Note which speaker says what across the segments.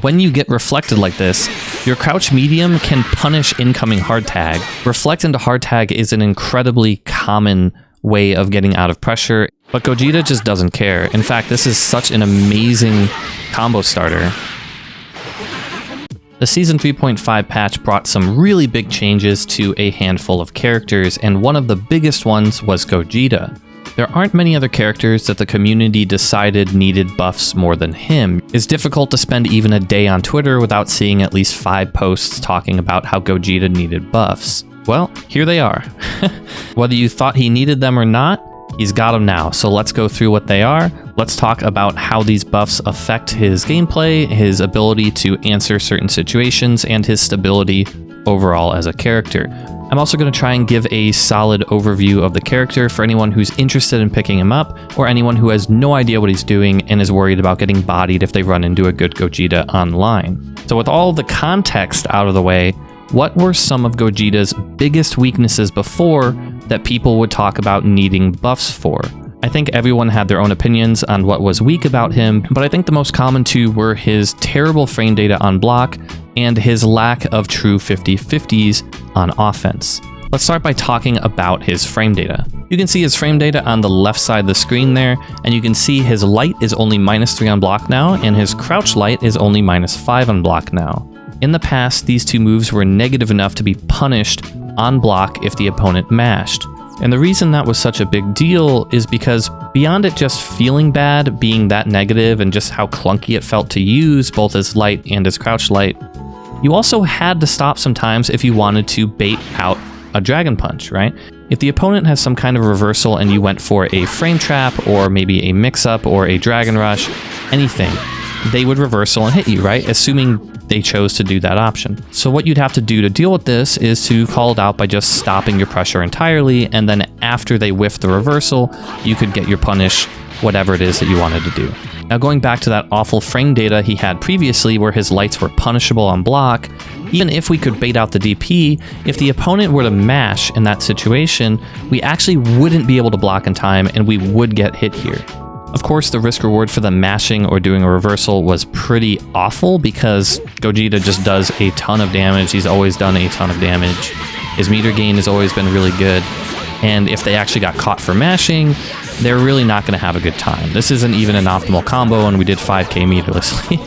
Speaker 1: When you get reflected like this, your crouch medium can punish incoming hard tag. Reflect into hard tag is an incredibly common way of getting out of pressure, but Gogeta just doesn't care. In fact, this is such an amazing combo starter. The Season 3.5 patch brought some really big changes to a handful of characters, and one of the biggest ones was Gogeta. There aren't many other characters that the community decided needed buffs more than him. It's difficult to spend even a day on Twitter without seeing at least 5 posts talking about how Gogeta needed buffs. Well, here they are. Whether you thought he needed them or not, he's got them now. So let's go through what they are. Let's talk about how these buffs affect his gameplay, his ability to answer certain situations, and his stability overall as a character. I'm also going to try and give a solid overview of the character for anyone who's interested in picking him up, or anyone who has no idea what he's doing and is worried about getting bodied if they run into a good Gogeta online. So with all the context out of the way, what were some of Gogeta's biggest weaknesses before that people would talk about needing buffs for? I think everyone had their own opinions on what was weak about him, but I think the most common two were his terrible frame data on block and his lack of true 50/50s on offense. Let's start by talking about his frame data. You can see his frame data on the left side of the screen there, and you can see his light is only -3 on block now, and his crouch light is only -5 on block now. In the past, these two moves were negative enough to be punished on block if the opponent mashed. And the reason that was such a big deal is because beyond it just feeling bad, being that negative, and just how clunky it felt to use both his light and his crouch light, you also had to stop sometimes if you wanted to bait out a Dragon Punch, right? If the opponent has some kind of reversal and you went for a frame trap or maybe a mix-up or a Dragon Rush, anything, they would reversal and hit you, right? Assuming they chose to do that option. So what you'd have to do to deal with this is to call it out by just stopping your pressure entirely, and then after they whiff the reversal, you could get your punish, whatever it is that you wanted to do. Now going back to that awful frame data he had previously where his lights were punishable on block, even if we could bait out the DP, if the opponent were to mash in that situation, we actually wouldn't be able to block in time and we would get hit here. Of course, the risk reward for them mashing or doing a reversal was pretty awful because Gogeta just does a ton of damage. He's always done a ton of damage. His meter gain has always been really good. And if they actually got caught for mashing, they're really not going to have a good time. This isn't even an optimal combo, and we did 5k meterlessly.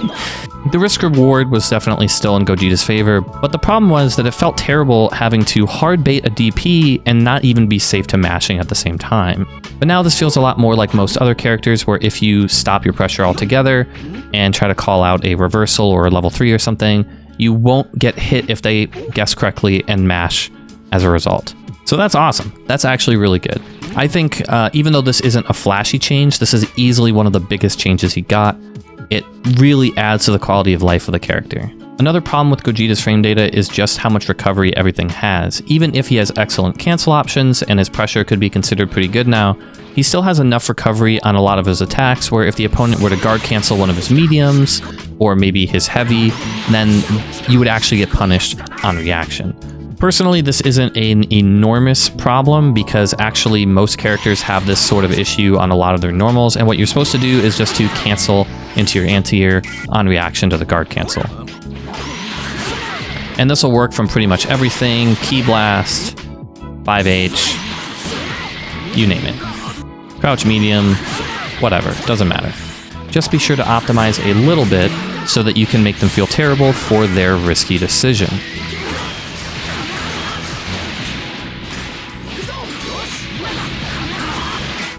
Speaker 1: The risk reward was definitely still in Gogeta's favor, but the problem was that it felt terrible having to hard bait a DP and not even be safe to mashing at the same time. But now this feels a lot more like most other characters where if you stop your pressure altogether and try to call out a reversal or a level 3 or something, you won't get hit if they guess correctly and mash as a result. So that's awesome. That's actually really good. I think even though this isn't a flashy change, this is easily one of the biggest changes he got. It really adds to the quality of life of the character. Another problem with Gogeta's frame data is just how much recovery everything has. Even if he has excellent cancel options and his pressure could be considered pretty good now, he still has enough recovery on a lot of his attacks where if the opponent were to guard cancel one of his mediums or maybe his heavy, then you would actually get punished on reaction. Personally, this isn't an enormous problem because actually most characters have this sort of issue on a lot of their normals, and what you're supposed to do is just to cancel into your anti-air on reaction to the guard cancel. And this will work from pretty much everything, Ki Blast, 5H, you name it. Crouch medium, whatever, doesn't matter. Just be sure to optimize a little bit so that you can make them feel terrible for their risky decision.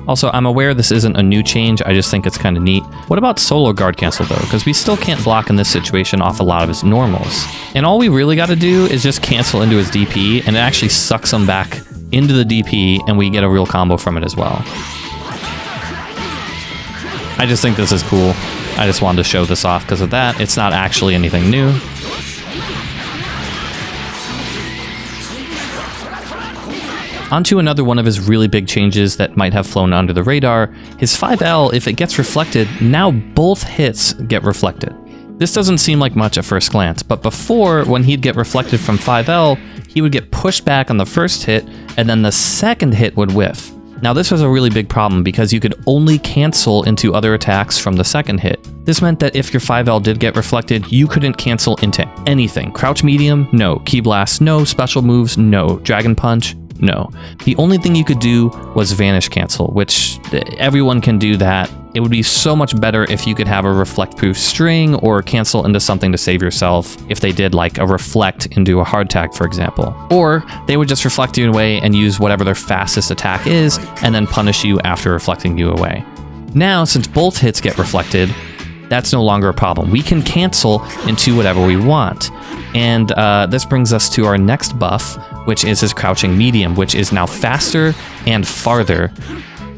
Speaker 1: Also, I'm aware this isn't a new change, I just think it's kind of neat. What about solo guard cancel though? Because we still can't block in this situation off a lot of his normals. And all we really got to do is just cancel into his DP, and it actually sucks him back into the DP, and we get a real combo from it as well. I just think this is cool. I just wanted to show this off because of that. It's not actually anything new. Onto another one of his really big changes that might have flown under the radar, his 5L, if it gets reflected, now both hits get reflected. This doesn't seem like much at first glance, but before, when he'd get reflected from 5L, he would get pushed back on the first hit, and then the second hit would whiff. Now this was a really big problem because you could only cancel into other attacks from the second hit. This meant that if your 5L did get reflected, you couldn't cancel into anything. Crouch medium? No. Ki blast? No. Special moves? No. Dragon punch? No. The only thing you could do was vanish cancel, which everyone can do that. It would be so much better if you could have a reflect proof string or cancel into something to save yourself if they did like a reflect into a hard tag, for example. Or they would just reflect you away and use whatever their fastest attack is and then punish you after reflecting you away. Now, since both hits get reflected, that's no longer a problem. We can cancel into whatever we want. And this brings us to our next buff, which is his crouching medium, which is now faster and farther.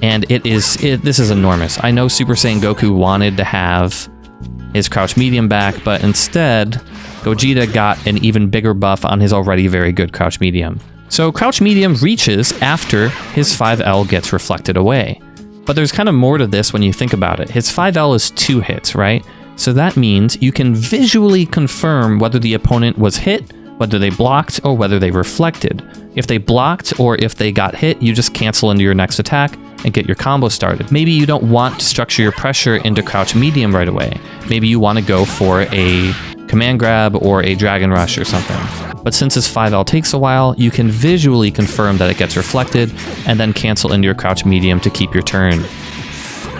Speaker 1: And this is enormous. I know Super Saiyan Goku wanted to have his crouch medium back, but instead, Gogeta got an even bigger buff on his already very good crouch medium. So crouch medium reaches after his 5L gets reflected away. But there's kind of more to this when you think about it. His 5L is 2 hits, right? So that means you can visually confirm whether the opponent was hit, whether they blocked, or whether they reflected. If they blocked or if they got hit, you just cancel into your next attack and get your combo started. Maybe you don't want to structure your pressure into crouch medium right away. Maybe you want to go for a command grab or a dragon rush or something. But since his 5L takes a while, you can visually confirm that it gets reflected and then cancel into your crouch medium to keep your turn.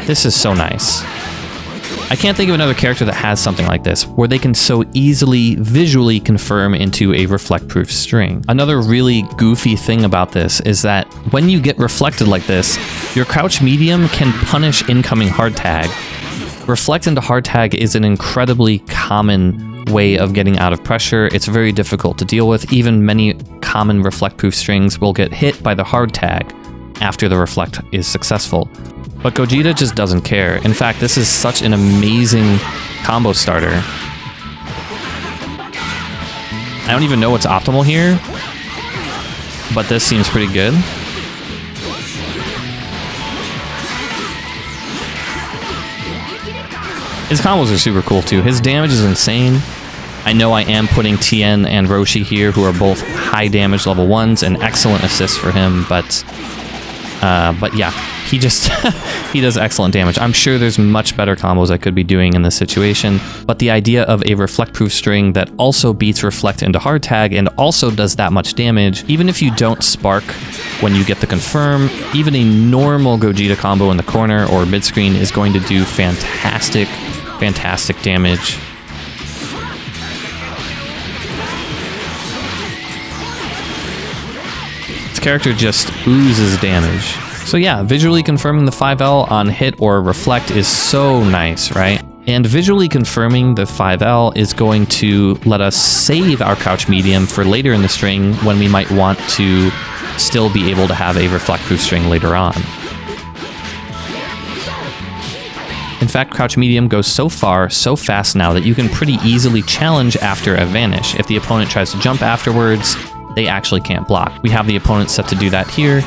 Speaker 1: This is so nice. I can't think of another character that has something like this, where they can so easily visually confirm into a reflect-proof string. Another really goofy thing about this is that when you get reflected like this, your crouch medium can punish incoming hard tag. Reflect into hard tag is an incredibly common way of getting out of pressure. It's very difficult to deal with. Even many common reflect-proof strings will get hit by the hard tag after the reflect is successful. But Gogeta just doesn't care. In fact, this is such an amazing combo starter. I don't even know what's optimal here, but this seems pretty good. His combos are super cool too. His damage is insane. I know I am putting Tien and Roshi here, who are both high damage level 1s and excellent assists for him, but yeah, he just he does excellent damage. I'm sure there's much better combos I could be doing in this situation, but the idea of a reflect-proof string that also beats reflect into hard tag and also does that much damage, even if you don't spark when you get the confirm, even a normal Gogeta combo in the corner or mid-screen is going to do fantastic damage. This character just oozes damage. So yeah, visually confirming the 5L on hit or reflect is so nice, right? And visually confirming the 5L is going to let us save our crouch medium for later in the string when we might want to still be able to have a reflect-proof string later on. In fact, crouch medium goes so far, so fast now that you can pretty easily challenge after a vanish. If the opponent tries to jump afterwards, they actually can't block. We have the opponent set to do that here.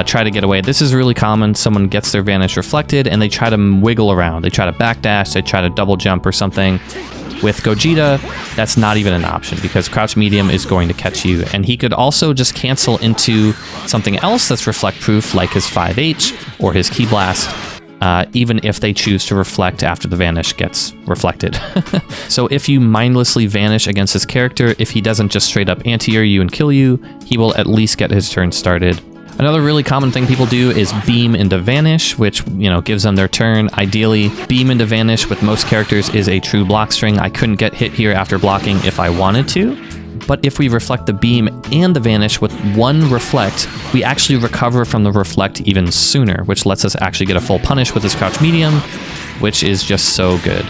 Speaker 1: Try to get away. This is really common. Someone gets their vanish reflected and they try to wiggle around. They try to backdash, they try to double jump or something. With Gogeta, that's not even an option because crouch medium is going to catch you. And he could also just cancel into something else that's reflect proof like his 5H or his Ki Blast, even if they choose to reflect after the vanish gets reflected. So if you mindlessly vanish against his character, if he doesn't just straight up anti-air you and kill you, he will at least get his turn started. Another really common thing people do is beam into vanish, which, gives them their turn. Ideally, beam into vanish with most characters is a true block string. I couldn't get hit here after blocking if I wanted to. But if we reflect the beam and the vanish with one reflect, we actually recover from the reflect even sooner, which lets us actually get a full punish with this crouch medium, which is just so good.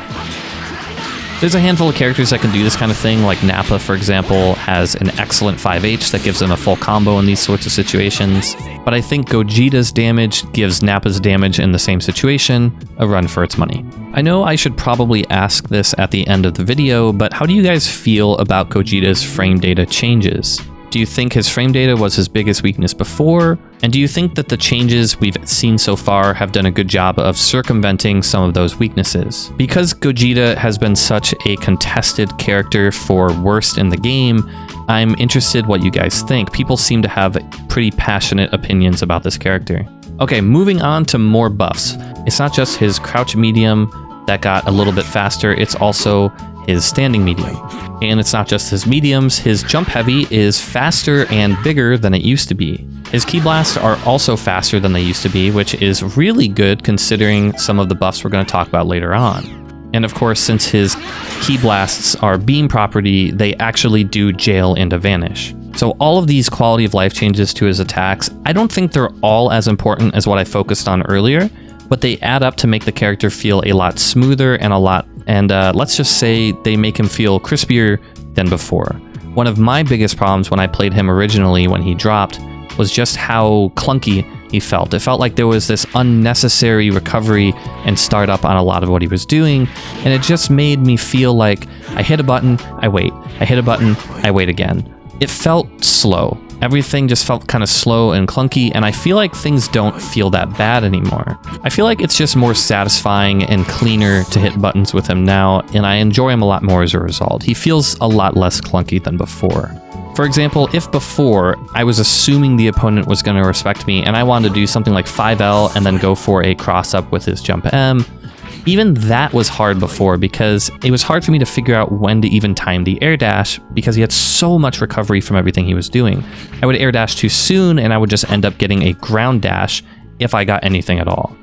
Speaker 1: There's a handful of characters that can do this kind of thing, like Nappa, for example, has an excellent 5H that gives them a full combo in these sorts of situations. But I think Gogeta's damage gives Nappa's damage in the same situation a run for its money. I know I should probably ask this at the end of the video, but how do you guys feel about Gogeta's frame data changes? Do you think his frame data was his biggest weakness before? And do you think that the changes we've seen so far have done a good job of circumventing some of those weaknesses? Because Gogeta has been such a contested character for worst in the game, I'm interested what you guys think. People seem to have pretty passionate opinions about this character. Okay, moving on to more buffs. It's not just his crouch medium that got a little bit faster, it's also his standing medium. And it's not just his mediums, his jump heavy is faster and bigger than it used to be. His ki blasts are also faster than they used to be, which is really good considering some of the buffs we're going to talk about later on. And of course, since his ki blasts are beam property, they actually do jail and vanish. So all of these quality of life changes to his attacks, I don't think they're all as important as what I focused on earlier, but they add up to make the character feel a lot smoother and let's just say they make him feel crispier than before. One of my biggest problems when I played him originally when he dropped was just how clunky he felt. It felt like there was this unnecessary recovery and startup on a lot of what he was doing, and it just made me feel like I hit a button, I wait. I hit a button, I wait again. It felt slow. Everything just felt kind of slow and clunky, and I feel like things don't feel that bad anymore. I feel like it's just more satisfying and cleaner to hit buttons with him now, and I enjoy him a lot more as a result. He feels a lot less clunky than before. For example, if before I was assuming the opponent was going to respect me and I wanted to do something like 5L and then go for a cross-up with his jump M, even that was hard before because it was hard for me to figure out when to even time the air dash because he had so much recovery from everything he was doing. I would air dash too soon and I would just end up getting a ground dash if I got anything at all.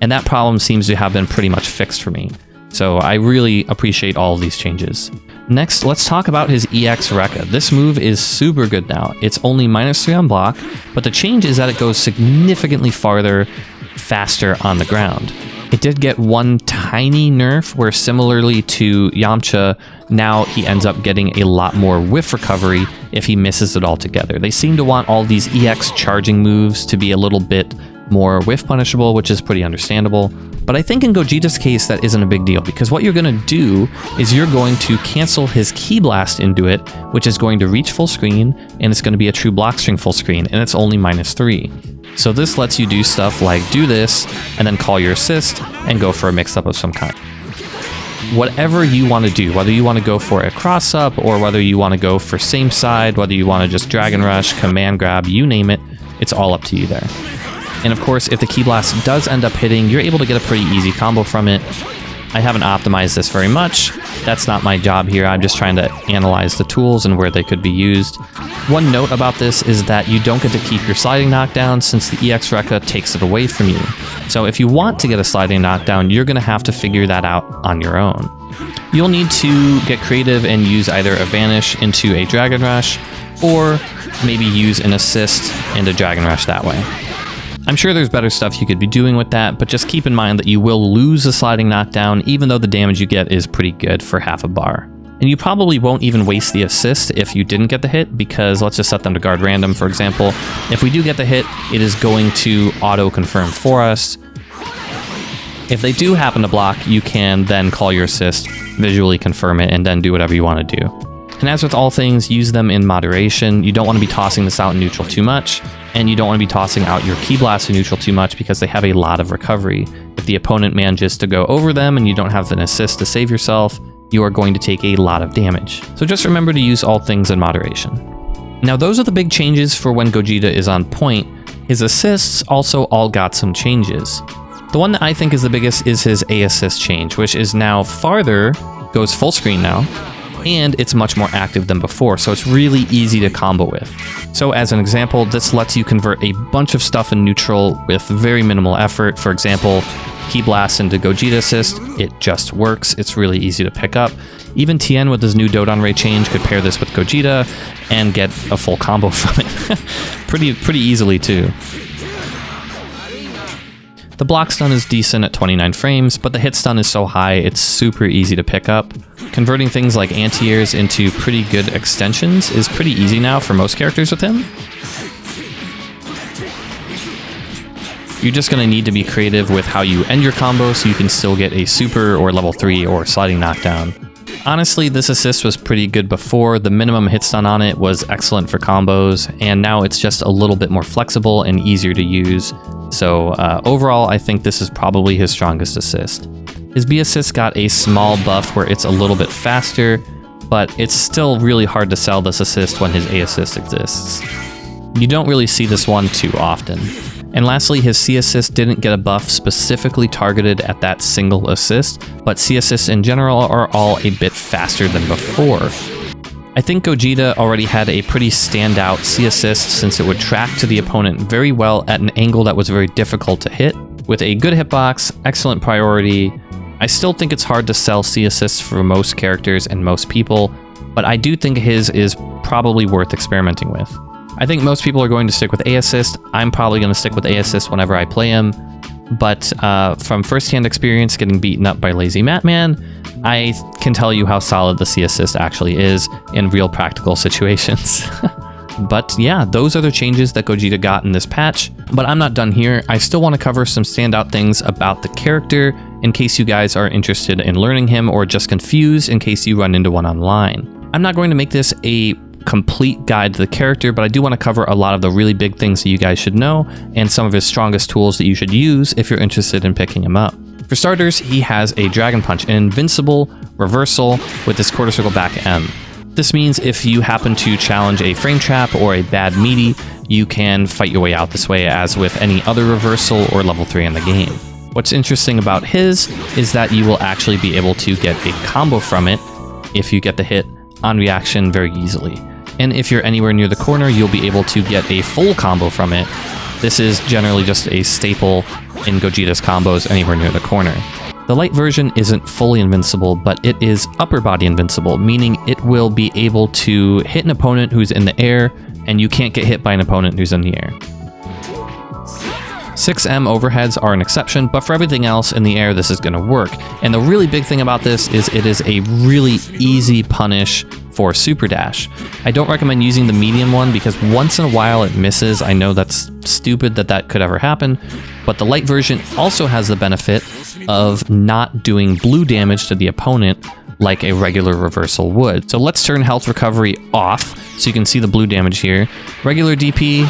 Speaker 1: And that problem seems to have been pretty much fixed for me. So I really appreciate all of these changes. Next, let's talk about his EX Rekka. This move is super good now. It's only -3 on block, but the change is that it goes significantly farther, faster on the ground. It did get one tiny nerf where similarly to Yamcha, now he ends up getting a lot more whiff recovery if he misses it altogether. They seem to want all these EX charging moves to be a little bit more whiff punishable, which is pretty understandable. But I think in Gogeta's case, that isn't a big deal because what you're going to do is you're going to cancel his ki blast into it, which is going to reach full screen, and it's going to be a true block string full screen, and it's only -3. So this lets you do stuff like do this, and then call your assist, and go for a mix-up of some kind. Whatever you want to do, whether you want to go for a cross-up, or whether you want to go for same side, whether you want to just drag and rush, command grab, you name it, it's all up to you there. And of course, if the ki blast does end up hitting, you're able to get a pretty easy combo from it. I haven't optimized this very much. That's not my job here. I'm just trying to analyze the tools and where they could be used. One note about this is that you don't get to keep your sliding knockdown since the EX Rekka takes it away from you. So if you want to get a sliding knockdown, you're going to have to figure that out on your own. You'll need to get creative and use either a vanish into a dragon rush, or maybe use an assist into dragon rush that way. I'm sure there's better stuff you could be doing with that, but just keep in mind that you will lose a sliding knockdown even though the damage you get is pretty good for half a bar. And you probably won't even waste the assist if you didn't get the hit, because let's just set them to guard random, for example. If we do get the hit, it is going to auto-confirm for us. If they do happen to block, you can then call your assist, visually confirm it, and then do whatever you want to do. And as with all things, use them in moderation. You don't want to be tossing this out in neutral too much, and you don't want to be tossing out your ki blast in neutral too much because they have a lot of recovery. If the opponent manages to go over them and you don't have an assist to save yourself, you are going to take a lot of damage. So just remember to use all things in moderation. Now those are the big changes for when Gogeta is on point. His assists also all got some changes. The one that I think is the biggest is his A assist change, which is now farther, goes full screen now, and it's much more active than before, so it's really easy to combo with. So as an example, this lets you convert a bunch of stuff in neutral with very minimal effort. For example, ki blast into Gogeta assist, it just works, it's really easy to pick up. Even Tien with his new Dodon Ray change could pair this with Gogeta and get a full combo from it. pretty easily too. The block stun is decent at 29 frames, but the hit stun is so high it's super easy to pick up. Converting things like anti-airs into pretty good extensions is pretty easy now for most characters with him. You're just going to need to be creative with how you end your combo so you can still get a super or level 3 or sliding knockdown. Honestly, this assist was pretty good before. The minimum hit stun on it was excellent for combos, and now it's just a little bit more flexible and easier to use. So overall, I think this is probably his strongest assist. His B assist got a small buff where it's a little bit faster, but it's still really hard to sell this assist when his A assist exists. You don't really see this one too often. And lastly, his C assist didn't get a buff specifically targeted at that single assist, but C assists in general are all a bit faster than before. I think Gogeta already had a pretty standout C assist since it would track to the opponent very well at an angle that was very difficult to hit. With a good hitbox, excellent priority, I still think it's hard to sell C assists for most characters and most people, but I do think his is probably worth experimenting with. I think most people are going to stick with A assist. I'm probably going to stick with A assist whenever I play him, but from first-hand experience getting beaten up by Lazy Matman, I can tell you how solid the C assist actually is in real practical situations. But yeah, those are the changes that Gogeta got in this patch. But I'm not done here. I still want to cover some standout things about the character in case you guys are interested in learning him or just confused in case you run into one online. I'm not going to make this a complete guide to the character, but I do want to cover a lot of the really big things that you guys should know and some of his strongest tools that you should use if you're interested in picking him up. For starters, he has a Dragon Punch, an invincible reversal with this quarter circle back M. This means if you happen to challenge a frame trap or a bad meaty, you can fight your way out this way as with any other reversal or level 3 in the game. What's interesting about his is that you will actually be able to get a combo from it if you get the hit on reaction very easily. And if you're anywhere near the corner, you'll be able to get a full combo from it. This is generally just a staple in Gogeta's combos anywhere near the corner. The light version isn't fully invincible, but it is upper body invincible, meaning it will be able to hit an opponent who's in the air, and you can't get hit by an opponent who's in the air. 6M overheads are an exception, but for everything else in the air, this is going to work. And the really big thing about this is it is a really easy punish for Super Dash. I don't recommend using the medium one because once in a while it misses. I know that's stupid that that could ever happen, but the light version also has the benefit of not doing blue damage to the opponent like a regular reversal would. So let's turn health recovery off so you can see the blue damage here. Regular DP,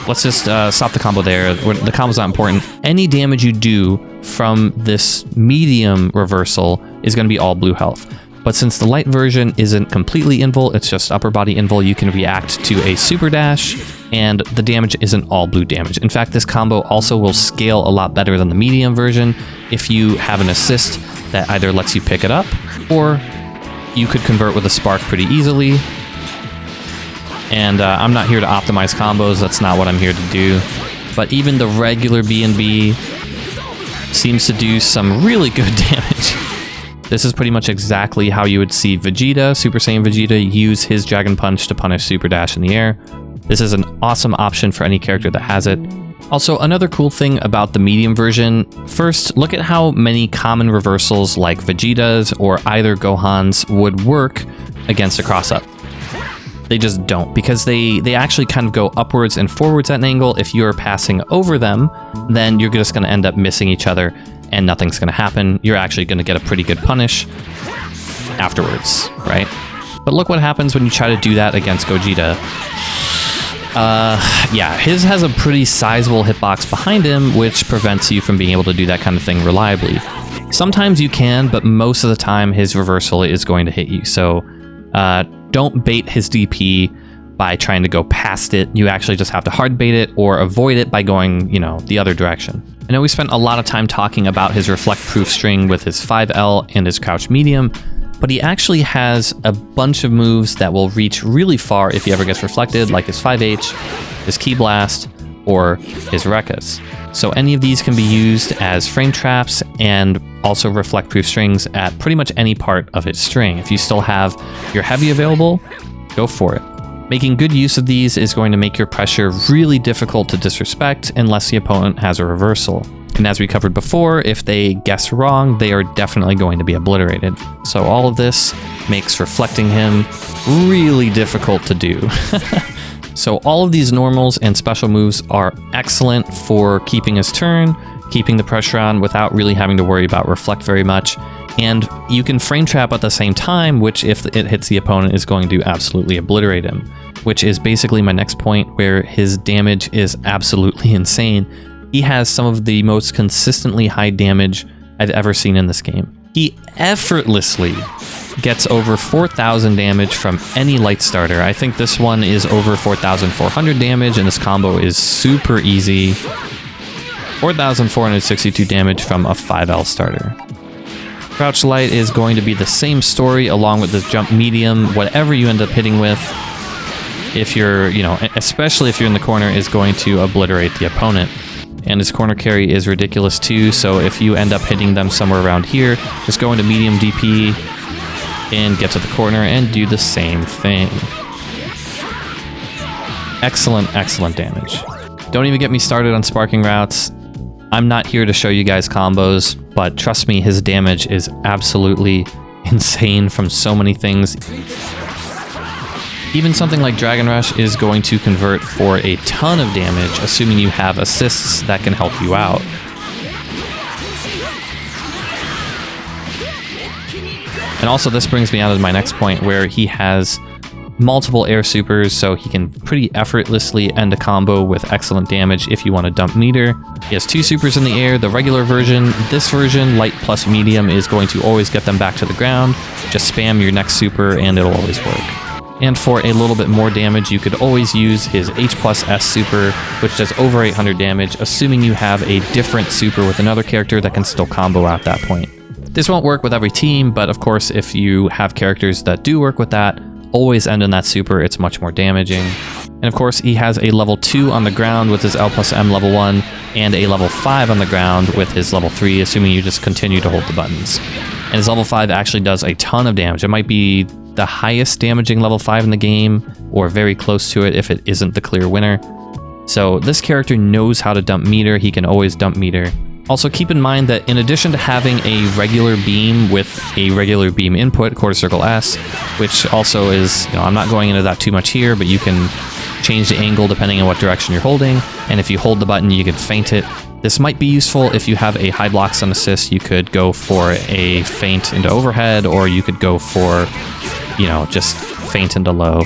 Speaker 1: let's just stop the combo there. The combo's not important. Any damage you do from this medium reversal is going to be all blue health. But since the light version isn't completely invul, it's just upper body invul, you can react to a super dash, and the damage isn't all blue damage. In fact, this combo also will scale a lot better than the medium version if you have an assist that either lets you pick it up, or you could convert with a spark pretty easily. And I'm not here to optimize combos, that's not what I'm here to do. But even the regular B&B seems to do some really good damage. This is pretty much exactly how you would see Vegeta, Super Saiyan Vegeta, use his Dragon Punch to punish Super Dash in the air. This is an awesome option for any character that has it. Also, another cool thing about the medium version, first, look at how many common reversals like Vegeta's or either Gohan's would work against a cross-up. They just don't, because they actually kind of go upwards and forwards at an angle. If you're passing over them, then you're just going to end up missing each other and nothing's going to happen. You're actually going to get a pretty good punish afterwards, right? But look what happens when you try to do that against Gogeta. Yeah, his has a pretty sizable hitbox behind him, which prevents you from being able to do that kind of thing reliably. Sometimes you can, but most of the time his reversal is going to hit you. So don't bait his DP by trying to go past it. You actually just have to hard bait it or avoid it by going, you know, the other direction. I know we spent a lot of time talking about his reflect proof string with his 5L and his crouch medium, but he actually has a bunch of moves that will reach really far if he ever gets reflected, like his 5H, his Ki Blast, or his Rekkas. So any of these can be used as frame traps and also reflect proof strings at pretty much any part of his string. If you still have your heavy available, go for it. Making good use of these is going to make your pressure really difficult to disrespect unless the opponent has a reversal. And as we covered before, if they guess wrong, they are definitely going to be obliterated. So all of this makes reflecting him really difficult to do. So all of these normals and special moves are excellent for keeping his turn, keeping the pressure on without really having to worry about reflect very much. And you can frame trap at the same time, which if it hits the opponent is going to absolutely obliterate him, which is basically my next point, where his damage is absolutely insane. He has some of the most consistently high damage I've ever seen in this game. He effortlessly gets over 4,000 damage from any light starter. I think this one is over 4,400 damage, and this combo is super easy. 4,462 damage from a 5L starter. Crouch Light is going to be the same story along with this Jump Medium. Whatever you end up hitting with, if you're, especially if you're in the corner, is going to obliterate the opponent. And his corner carry is ridiculous too, so if you end up hitting them somewhere around here, just go into medium DP and get to the corner and do the same thing. Excellent, excellent damage. Don't even get me started on sparking routes. I'm not here to show you guys combos, but trust me, his damage is absolutely insane from so many things. Even something like Dragon Rush is going to convert for a ton of damage, assuming you have assists that can help you out. And also this brings me out of my next point, where he has multiple air supers, so he can pretty effortlessly end a combo with excellent damage if you want to dump meter. He has 2 supers in the air, the regular version. This version, light plus medium, is going to always get them back to the ground. Just spam your next super and it'll always work. And for a little bit more damage, you could always use his H plus S super, which does over 800 damage, assuming you have a different super with another character that can still combo at that point. This won't work with every team, but of course, if you have characters that do work with that, always end in that super, it's much more damaging. And of course, he has a level 2 on the ground with his L plus M level 1, and a level 5 on the ground with his level 3, assuming you just continue to hold the buttons. And his level 5 actually does a ton of damage. It might be the highest damaging level 5 in the game, or very close to it if it isn't the clear winner. So this character knows how to dump meter, he can always dump meter. Also keep in mind that in addition to having a regular beam with a regular beam input, quarter circle S, which also is, I'm not going into that too much here, but you can change the angle depending on what direction you're holding, and if you hold the button you can feint it. This might be useful if you have a high blocks on assist. You could go for a feint into overhead, or you could go for, just feint into low.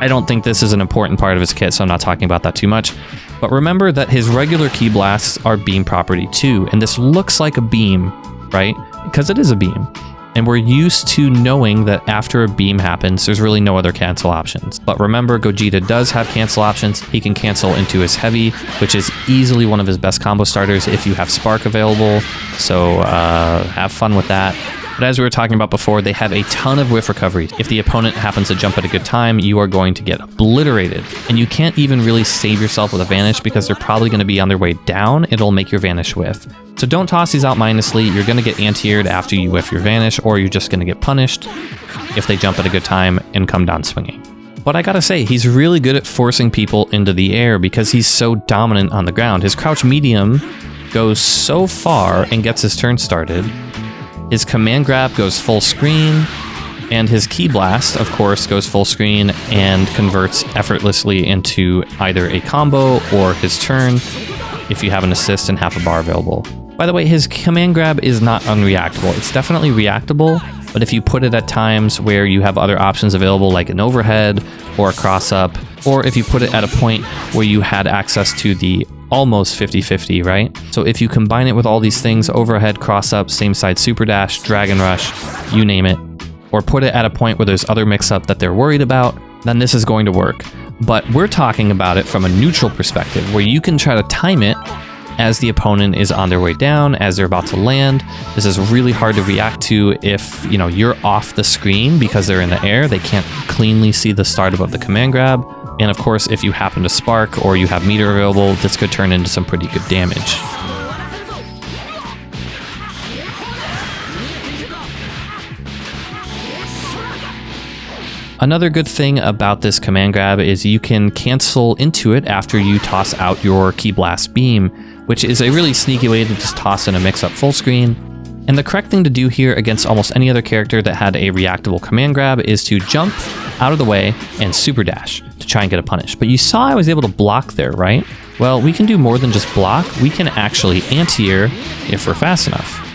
Speaker 1: I don't think this is an important part of his kit, so I'm not talking about that too much. But remember that his regular key blasts are beam property too, and this looks like a beam, right? Because it is a beam. And we're used to knowing that after a beam happens, there's really no other cancel options. But remember, Gogeta does have cancel options. He can cancel into his heavy, which is easily one of his best combo starters if you have Spark available. So have fun with that. But as we were talking about before, they have a ton of whiff recovery. If the opponent happens to jump at a good time, you are going to get obliterated. And you can't even really save yourself with a vanish because they're probably going to be on their way down. It'll make your vanish whiff. So don't toss these out mindlessly. You're going to get anti-aired after you whiff your vanish, or you're just going to get punished if they jump at a good time and come down swinging. But I gotta say, he's really good at forcing people into the air because he's so dominant on the ground. His crouch medium goes so far and gets his turn started. His command grab goes full screen, and his key blast, of course, goes full screen and converts effortlessly into either a combo or his turn if you have an assist and half a bar available. By the way, his command grab is not unreactable. It's definitely reactable, but if you put it at times where you have other options available like an overhead or a cross up, or if you put it at a point where you had access to the almost 50-50, right? So if you combine it with all these things, overhead, cross up, same side super dash, dragon rush, you name it, or put it at a point where there's other mix up that they're worried about, then this is going to work. But we're talking about it from a neutral perspective, where you can try to time it as the opponent is on their way down, as they're about to land. This is really hard to react to if, you're off the screen because they're in the air. They can't cleanly see the start of the command grab. And of course, if you happen to spark or you have meter available, this could turn into some pretty good damage. Another good thing about this command grab is you can cancel into it after you toss out your Key Blast beam, which is a really sneaky way to just toss in a mix-up full screen. And the correct thing to do here against almost any other character that had a reactable command grab is to jump out of the way and super dash to try and get a punish. But you saw I was able to block there, right? Well, we can do more than just block. We can actually anti-air if we're fast enough.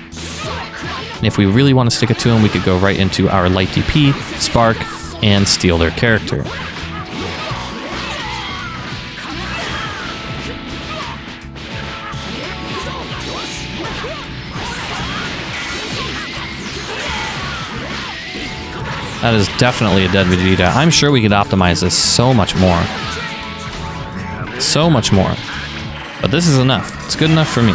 Speaker 1: And if we really want to stick it to them, we could go right into our light DP, spark, and steal their character. That is definitely a dead Vegeta. I'm sure we could optimize this so much more. So much more. But this is enough. It's good enough for me.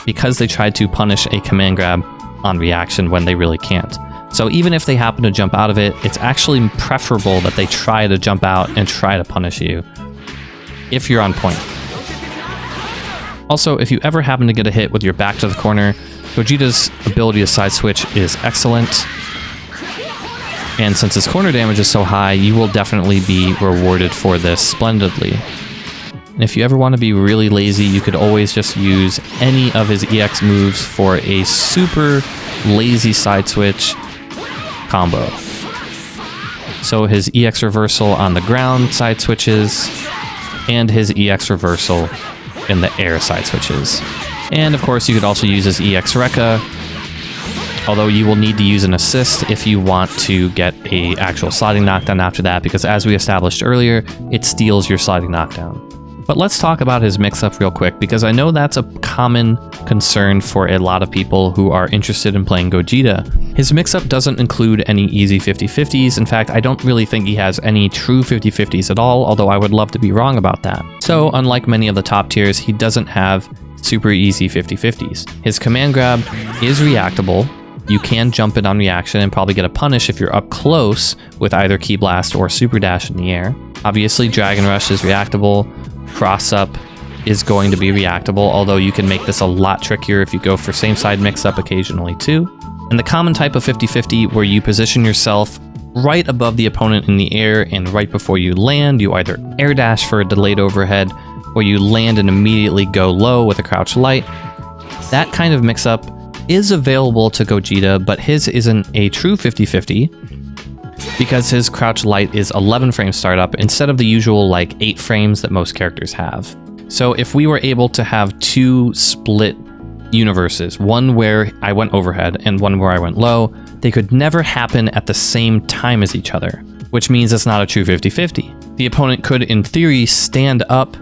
Speaker 1: Because they tried to punish a command grab on reaction when they really can't. So even if they happen to jump out of it, it's actually preferable that they try to jump out and try to punish you if you're on point. Also, if you ever happen to get a hit with your back to the corner, Gogeta's ability to side switch is excellent. And since his corner damage is so high, you will definitely be rewarded for this splendidly. And if you ever want to be really lazy, you could always just use any of his EX moves for a super lazy side switch combo. So his EX reversal on the ground side switches, and his EX reversal in the air side switches. And of course you could also use his EX Rekka, although you will need to use an assist if you want to get a actual sliding knockdown after that, because as we established earlier, it steals your sliding knockdown. But let's talk about his mix-up real quick, because I know that's a common concern for a lot of people who are interested in playing Gogeta. His mix-up doesn't include any easy 50-50s. In fact, I don't really think he has any true 50-50s at all, although I would love to be wrong about that. So, unlike many of the top tiers, he doesn't have super easy 50-50s. His command grab is reactable. You can jump it on reaction and probably get a punish if you're up close with either Ki Blast or Super Dash in the air. Obviously, Dragon Rush is reactable. Cross up is going to be reactable, although you can make this a lot trickier if you go for same side mix up occasionally too. And the common type of 50-50 where you position yourself right above the opponent in the air, and right before you land, you either air dash for a delayed overhead, or you land and immediately go low with a crouch light. That kind of mix up is available to Gogeta, but his isn't a true 50-50. Because his crouch light is 11 frame startup instead of the usual like 8 frames that most characters have. So if we were able to have two split universes, one where I went overhead and one where I went low, they could never happen at the same time as each other, which means it's not a true 50-50. The opponent could, in theory, stand up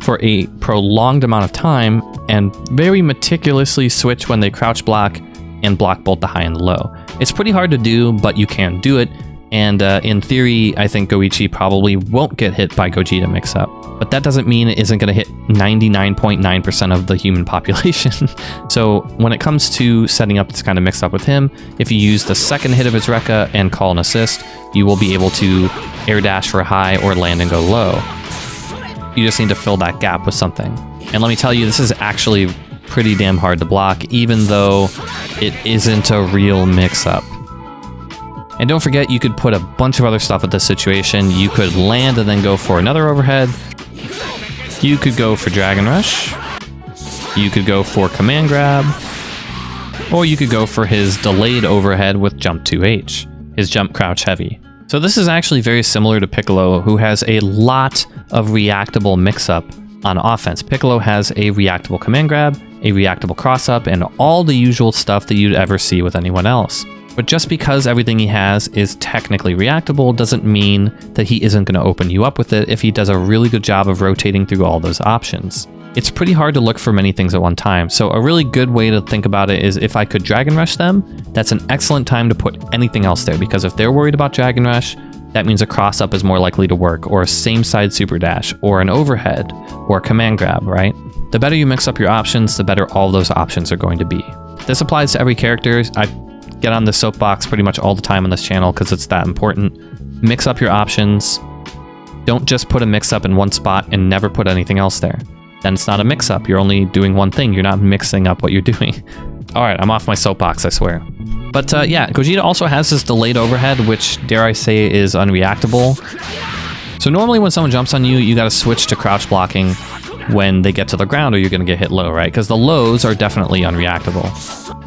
Speaker 1: for a prolonged amount of time and very meticulously switch when they crouch block and block both the high and the low. It's pretty hard to do, but you can do it. And in theory, I think Goichi probably won't get hit by Gogeta mix-up. But that doesn't mean it isn't going to hit 99.9% of the human population. So when it comes to setting up this kind of mix-up with him, if you use the second hit of his Rekka and call an assist, you will be able to air dash for a high or land and go low. You just need to fill that gap with something. And let me tell you, this is actually pretty damn hard to block, even though it isn't a real mix-up. And don't forget, you could put a bunch of other stuff at this situation. You could land and then go for another overhead. You could go for Dragon Rush. You could go for Command Grab. Or you could go for his delayed overhead with Jump 2H, his Jump Crouch Heavy. So this is actually very similar to Piccolo, who has a lot of reactable mix-up on offense. Piccolo has a reactable Command Grab, a reactable cross-up, and all the usual stuff that you'd ever see with anyone else. But just because everything he has is technically reactable doesn't mean that he isn't going to open you up with it if he does a really good job of rotating through all those options. It's pretty hard to look for many things at one time, so a really good way to think about it is if I could Dragon Rush them, that's an excellent time to put anything else there, because if they're worried about Dragon Rush, that means a cross-up is more likely to work, or a same-side Super Dash, or an overhead, or a Command Grab, right? The better you mix up your options, the better all those options are going to be. This applies to every character. I get on the soapbox pretty much all the time on this channel because it's that important. Mix up your options. Don't just put a mix-up in one spot and never put anything else there. Then it's not a mix-up. You're only doing one thing. You're not mixing up what you're doing. All right, I'm off my soapbox, I swear. But yeah, Gogeta also has this delayed overhead, which, dare I say, is unreactable. So normally when someone jumps on you, you got to switch to crouch blocking when they get to the ground, or you're going to get hit low, right? Because the lows are definitely unreactable.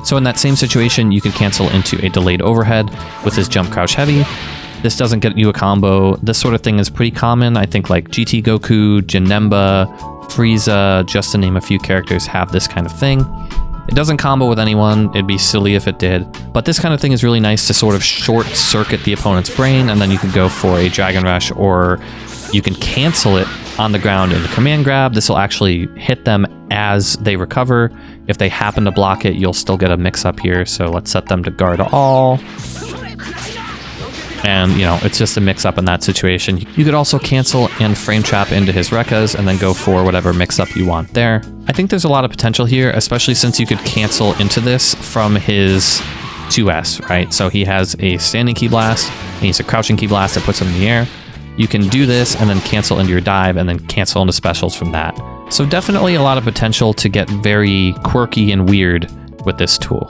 Speaker 1: So in that same situation, you can cancel into a delayed overhead with his Jump Crouch Heavy. This doesn't get you a combo. This sort of thing is pretty common. I think like GT Goku, Janemba, Frieza, just to name a few characters, have this kind of thing. It doesn't combo with anyone. It'd be silly if it did. But this kind of thing is really nice to sort of short circuit the opponent's brain, and then you can go for a Dragon Rush, or you can cancel it on the ground in the Command Grab. This will actually hit them as they recover. If they happen to block it, you'll still get a mix-up here. So let's set them to guard all. And, you know, it's just a mix-up in that situation. You could also cancel and frame trap into his Rekkas and then go for whatever mix-up you want there. I think there's a lot of potential here, especially since you could cancel into this from his 2S, right? So he has a standing Ki Blast, and he's a crouching Ki Blast that puts him in the air. You can do this and then cancel into your dive and then cancel into specials from that. So definitely a lot of potential to get very quirky and weird with this tool.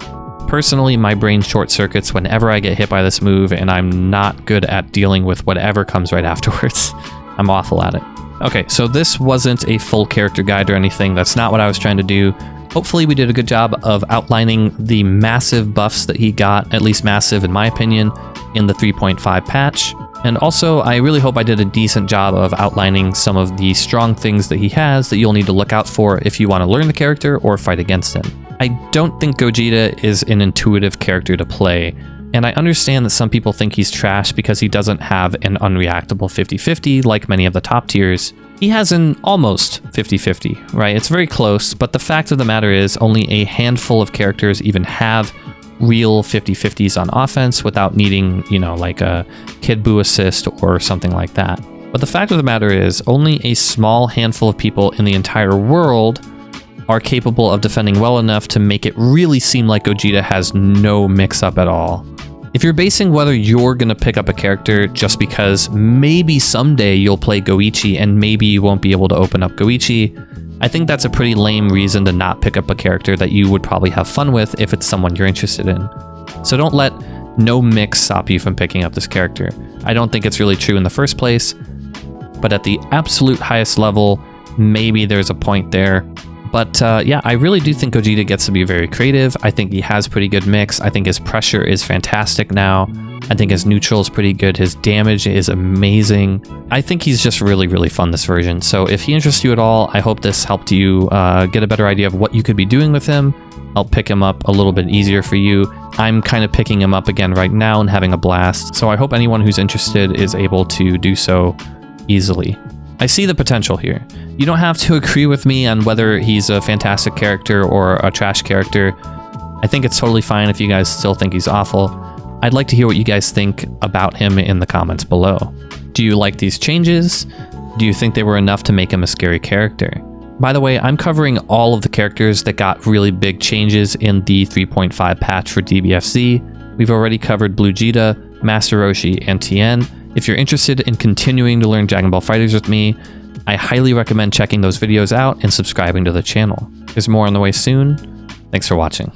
Speaker 1: Personally, my brain short circuits whenever I get hit by this move, and I'm not good at dealing with whatever comes right afterwards. I'm awful at it. Okay, so this wasn't a full character guide or anything. That's not what I was trying to do. Hopefully we did a good job of outlining the massive buffs that he got, at least massive in my opinion, in the 3.5 patch. And also, I really hope I did a decent job of outlining some of the strong things that he has that you'll need to look out for if you want to learn the character or fight against him. I don't think Gogeta is an intuitive character to play, and I understand that some people think he's trash because he doesn't have an unreactable 50-50 like many of the top tiers. He has an almost 50-50, right? It's very close, but the fact of the matter is only a handful of characters even have real 50-50s on offense without needing, you know, like a Kid Buu assist or something like that. But the fact of the matter is only a small handful of people in the entire world are capable of defending well enough to make it really seem like Gogeta has no mix-up at all. If you're basing whether you're going to pick up a character just because maybe someday you'll play Goichi and maybe you won't be able to open up Goichi, I think that's a pretty lame reason to not pick up a character that you would probably have fun with if it's someone you're interested in. So don't let no mix stop you from picking up this character. I don't think it's really true in the first place, but at the absolute highest level, maybe there's a point there. But yeah, I really do think Gogeta gets to be very creative. I think he has pretty good mix. I think his pressure is fantastic now. I think his neutral is pretty good. His damage is amazing. I think he's just really, really fun this version. So if he interests you at all, I hope this helped you get a better idea of what you could be doing with him. I'll pick him up a little bit easier for you. I'm kind of picking him up again right now and having a blast. So I hope anyone who's interested is able to do so easily. I see the potential here. You don't have to agree with me on whether he's a fantastic character or a trash character. I think it's totally fine if you guys still think he's awful. I'd like to hear what you guys think about him in the comments below. Do you like these changes? Do you think they were enough to make him a scary character? By the way, I'm covering all of the characters that got really big changes in the 3.5 patch for DBFZ. We've already covered Blue Gogeta, Master Roshi, and Tien. If you're interested in continuing to learn Dragon Ball FighterZ with me, I highly recommend checking those videos out and subscribing to the channel. There's more on the way soon. Thanks for watching.